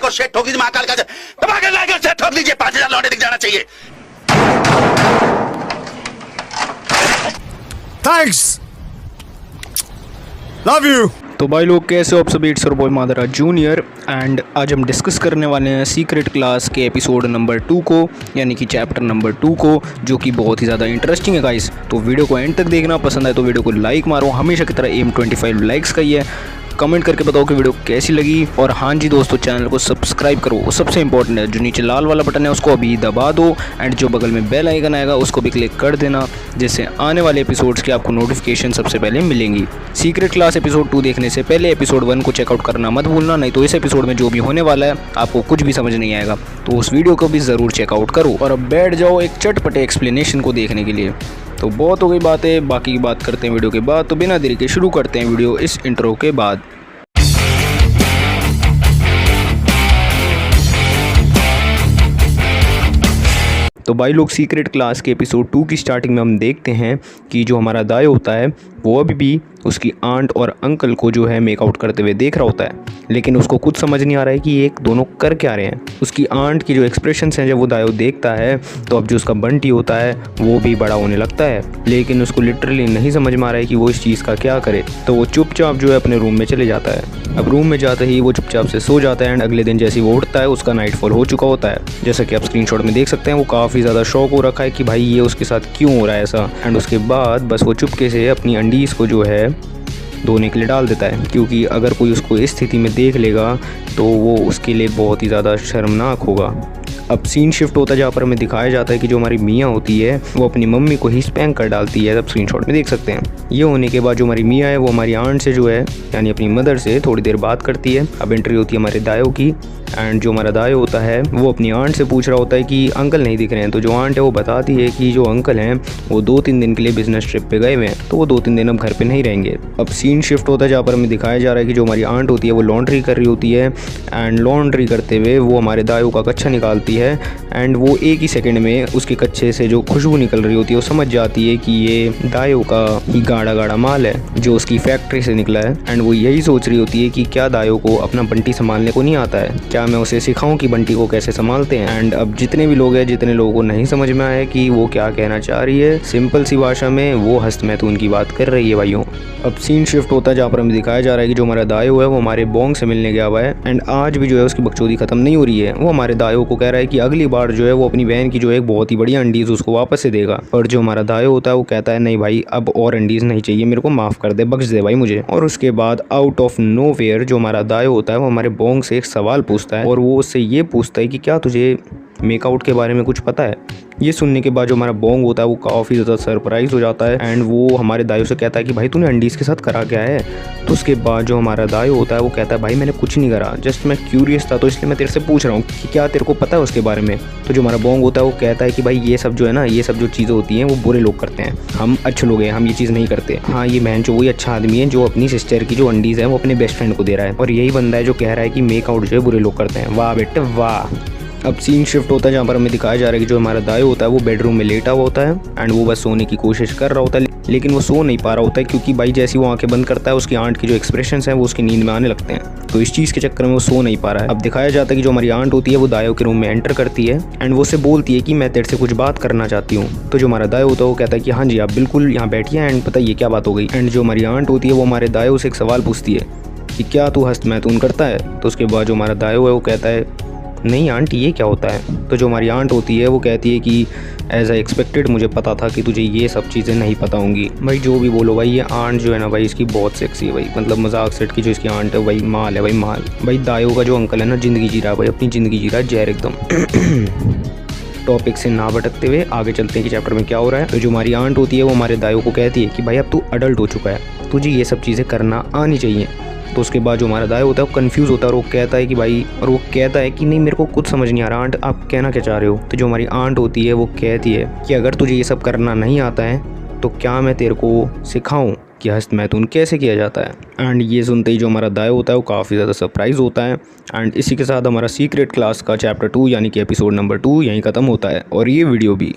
को शेट ठोक दीजिए, महाकाल का दबा के लाकर शेट ठोक दीजिए, 5,000 लौटे दिख जाना चाहिए। Thanks, love you. तो भाई लोग कैसे हो आप सभी, it's your boy Madra junior and आज हम डिस्कस करने वाले हैं सीक्रेट क्लास के एपिसोड नंबर 2 को, यानी कि चैप्टर नंबर 2 को, जो कि बहुत ही ज़्यादा इंटरेस्टिंग है गाइस। तो वीडियो को एंड तक देखना, पसंद आए तो वीडियो को लाइक मारो, हमेशा की तरह एम 25 लाइक्स का ही है। कमेंट करके बताओ कि वीडियो कैसी लगी, और हाँ जी दोस्तों, चैनल को सब्सक्राइब करो, वो सबसे इंपॉर्टेंट है। जो नीचे लाल वाला बटन है उसको अभी दबा दो, एंड जो बगल में बेल आइकन आएगा उसको भी क्लिक कर देना, जिससे आने वाले एपिसोड्स की आपको नोटिफिकेशन सबसे पहले मिलेंगी। सीक्रेट क्लास एपिसोड 2 देखने से पहले एपिसोड 1 को चेकआउट करना मत भूलना, नहीं तो इस एपिसोड में जो भी होने वाला है आपको कुछ भी समझ नहीं आएगा। तो उस वीडियो को भी ज़रूर चेकआउट करो, और अब बैठ जाओ एक चटपटे एक्सप्लेनेशन को देखने के लिए। तो बहुत हो गई बातें, बाकी की बात करते हैं वीडियो के बाद। तो बिना देरी के शुरू करते हैं वीडियो इस इंट्रो के बाद। तो भाई लोग सीक्रेट क्लास के एपिसोड 2 की स्टार्टिंग में हम देखते हैं कि जो हमारा दायो होता है वो अभी भी उसकी आंट और अंकल को जो है मेकआउट करते हुए देख रहा होता है, लेकिन उसको कुछ समझ नहीं आ रहा है कि ये दोनों कर क्या रहे हैं। उसकी आंट की जो एक्सप्रेशंस हैं जब वो दायो देखता है, तो अब जो उसका बंटी होता है वो भी बड़ा होने लगता है, लेकिन उसको लिटरली नहीं समझ में आ रहा है कि वो इस चीज़ का क्या करे। तो वो चुपचाप जो है अपने रूम में चले जाता है। अब रूम में जाते ही वो चुपचाप से सो जाता है, एंड अगले दिन जैसे वो उठता है उसका नाइटफॉल हो चुका होता है। जैसा कि आप स्क्रीनशॉट में देख सकते हैं, वो काफ़ी ज़्यादा शॉक हो रखा है कि भाई ये उसके साथ क्यों हो रहा है ऐसा। एंड उसके बाद बस वो चुपके से अपनी अंडीज़ को जो है धोने के लिए डाल देता है, क्योंकि अगर कोई उसको इस स्थिति में देख लेगा तो वो उसके लिए बहुत ही ज़्यादा शर्मनाक होगा। अब सीन शिफ्ट होता है जहाँ पर हमें दिखाया जाता है कि जो हमारी मियाँ होती है वो अपनी मम्मी को ही स्पैंक कर डालती है। अब स्क्रीनशॉट में देख सकते हैं। ये होने के बाद जो हमारी मियाँ है वो हमारी आंट से जो है यानी अपनी मदर से थोड़ी देर बात करती है। अब एंट्री होती है हमारे दायो की, एंड जो हमारा दायो होता है वो अपनी आंट से पूछ रहा होता है कि अंकल नहीं दिख रहे हैं। तो जो आंट है वो बताती है कि जो अंकल हैं वो 2-3 दिन के लिए बिजनेस ट्रिप पे गए हुए हैं, तो वो 2-3 दिन अब घर पे नहीं रहेंगे। अब सीन शिफ्ट होता है जहाँ पर हमें दिखाया जा रहा है कि जो हमारी आंट होती है वो लॉन्ड्री कर रही होती है, एंड लॉन्ड्री करते हुए वो हमारे दायो का कच्छा निकालती है, एंड वो एक ही सेकंड में उसके कच्छे से जो खुशबू निकल रही होती है वो समझ जाती है कि ये दायो का ही गाढ़ा गाढ़ा माल है जो उसकी फैक्ट्री से निकला है। एंड वो यही सोच रही होती है कि क्या दायो को अपना बंटी संभालने को नहीं आता है, क्या मैं उसे सिखाऊं कि बंटी को कैसे संभालते हैं। एंड अब जितने भी लोग हैं, जितने लोगों को नहीं समझ में आया कि वो क्या कहना चाह रही है, सिंपल सी भाषा में वो हस्त मैथुन की बात कर रही है भाइयों। अब सीन शिफ्ट होता है जहाँ पर हमें दिखाया जा रहा है कि जो हमारा दायो है वो हमारे बोंग से मिलने गया हुआ है, एंड आज भी जो है उसकी बकचोदी खत्म नहीं हो रही है। वो हमारे दायो को कह रहा है कि अगली बार जो है वो अपनी बहन की जो एक बहुत ही बढ़िया अंडीज़ उसको वापस से देगा। और जो हमारा दायो होता है वो कहता है नहीं भाई, अब और अंडीज़ नहीं चाहिए, मेरे को माफ़ कर दे, बख्श दे भाई मुझे। और उसके बाद आउट ऑफ नोवेयर जो हमारा दायो होता है वो हमारे बोंग से एक सवाल पूछता है, और वो उससे ये पूछता है कि क्या तुझे मेकआउट के बारे में कुछ पता है। ये सुनने के बाद जो हमारा बोंग होता है वो काफ़ी ज़्यादा सरप्राइज हो जाता है, एंड वो हमारे दायो से कहता है कि भाई तूने अंडीज़ के साथ करा क्या है। तो उसके बाद जो हमारा दायो होता है वो कहता है भाई मैंने कुछ नहीं करा, जस्ट मैं क्यूरियस था तो इसलिए मैं तेरे से पूछ रहा हूँ कि क्या तेरे को पता है उसके बारे में। तो जो हमारा बोंग होता है वो कहता है कि भाई ये सब जो है ना, ये सब जो चीज़ें होती हैं वो बुरे लोग करते हैं, हम अच्छे लोग हैं, हम ये चीज़ नहीं करते। हाँ, ये बहन जो वही अच्छा आदमी है जो अपनी सिस्टर की जो अंडीज़ है वो अपने बेस्ट फ्रेंड को दे रहा है, और यही बंदा है जो कह रहा है कि मेकआउट जो है बुरे लोग करते हैं। वाह बेटे वाह। अब सीन शिफ्ट होता है जहाँ पर हमें दिखाया जा रहा है कि जो हमारा दायो होता है वो बेडरूम में लेटा हुआ होता है, एंड वो बस सोने की कोशिश कर रहा होता है, लेकिन वो सो नहीं पा रहा होता है, क्योंकि भाई जैसे ही वो आंखें बंद करता है उसकी आंट की जो एक्सप्रेशंस हैं वो उसकी नींद में आने लगते हैं। तो इस चीज़ के चक्कर में वो सो नहीं पा रहा है। अब दिखाया जाता है कि जो हमारी आंट होती है वो दायो के रूम में एंटर करती है, एंड वो उससे बोलती है कि मैं तेरे से कुछ बात करना चाहती हूँ। तो जो हमारा दायो होता है वो कहता है कि हाँ जी आप बिल्कुल यहाँ बैठिए, एंड बताइए क्या बात हो गई। एंड जो हमारी आंट होती है वो हमारे दायो से एक सवाल पूछती है कि क्या तू हस्त मैथुन करता है। तो उसके बाद जो हमारा दायो है वो कहता है नहीं आंट ये क्या होता है। तो जो हमारी आंट होती है वो कहती है कि एज आई एक्सपेक्टेड, मुझे पता था कि तुझे ये सब चीज़ें नहीं पता होंगी। भाई जो भी बोलो भाई, ये आंट जो है ना भाई इसकी बहुत सेक्सी है भाई, मतलब मजाक सेट की जो इसकी आंट है भाई माल है भाई माल। भाई दायो का जो अंकल है ना ज़िंदगी जी रहा है भाई, अपनी ज़िंदगी जी रहा है जहर एकदम। टॉपिक से ना भटकते हुए आगे चलते हैं कि चैप्टर में क्या हो रहा है। तो जो हमारी आंट होती है वो हमारे दायो को कहती है कि भाई अब तू अडल्ट हो चुका है, तुझे ये सब चीज़ें करना आनी चाहिए। तो उसके बाद जो हमारा दायो होता है वो कंफ्यूज होता है, और वो कहता है कि भाई, और वो कहता है कि नहीं मेरे को कुछ समझ नहीं आ रहा आंट, आप कहना क्या चाह रहे हो। तो जो हमारी आंट होती है वो कहती है कि अगर तुझे ये सब करना नहीं आता है तो क्या मैं तेरे को सिखाऊं कि हस्त मैथुन कैसे किया जाता है। एंड ये सुनते ही जो हमारा दायो होता है वो काफ़ी ज़्यादा सरप्राइज होता है। एंड इसी के साथ हमारा सीक्रेट क्लास का चैप्टर 2 यानी कि एपिसोड नंबर 2 यहीं ख़त्म होता है, और ये वीडियो भी।